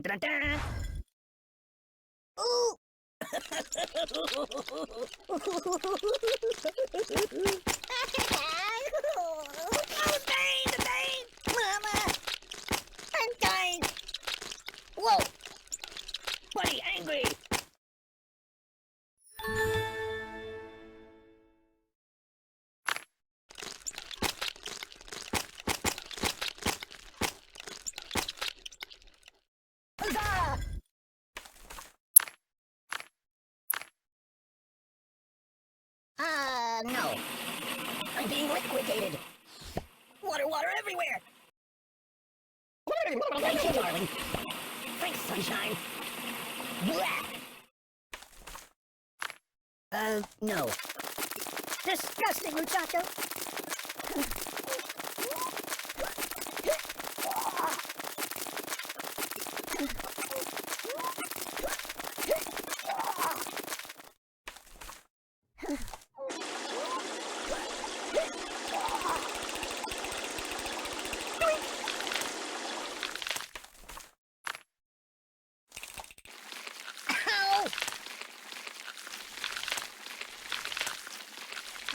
Dun-dun-dun. Ooh! Oh, Dane! Dane! Mama! I'm dying! Whoa! Buddy, angry! Huzzah! No. I'm being liquidated. Water, water everywhere! Thank you, darling. Thanks, sunshine. Blah. No. Disgusting, muchacho!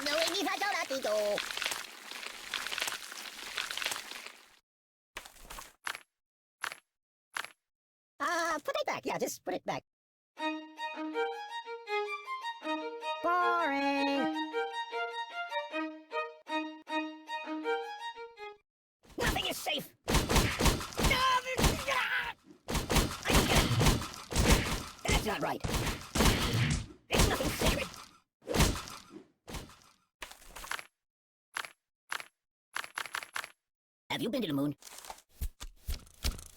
No, we need a donut. Put it back. Yeah, just put it back. Boring. Nothing is safe. That's not right. There's nothing sacred. Have you been to the moon?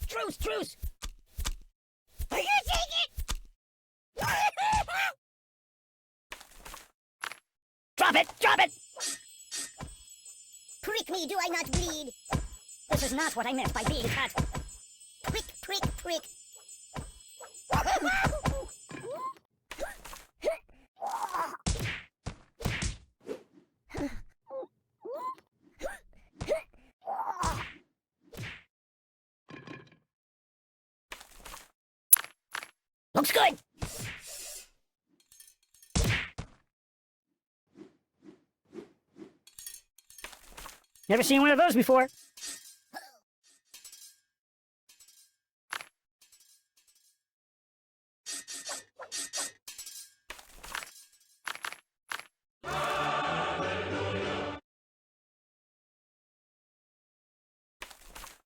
Truce, truce! Are you taking it? Drop it! Drop it! Prick me, do I not bleed? This is not what I meant by being cut. Prick, prick, prick. Looks good! Never seen one of those before.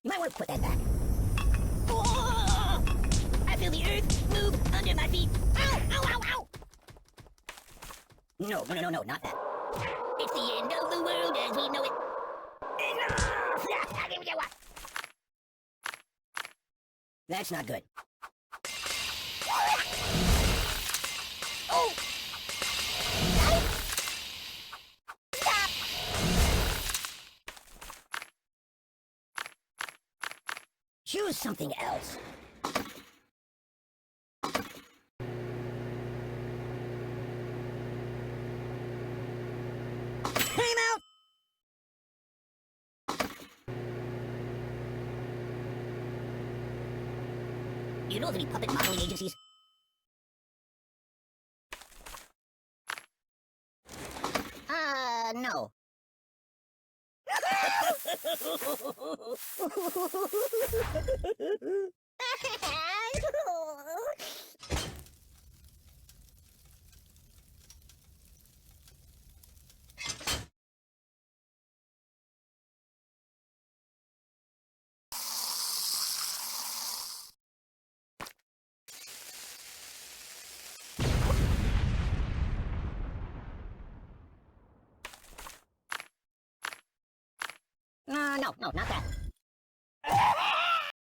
You might want to put that back. Oh! I feel the earth move under my feet. Ow! Ow! Ow! Ow! No, no, no, no, no, not that. It's the end of the world as we know it. That's not good. Oh! Stop! Choose something else. Time out! You know of any puppet modeling agencies? No. No, not that.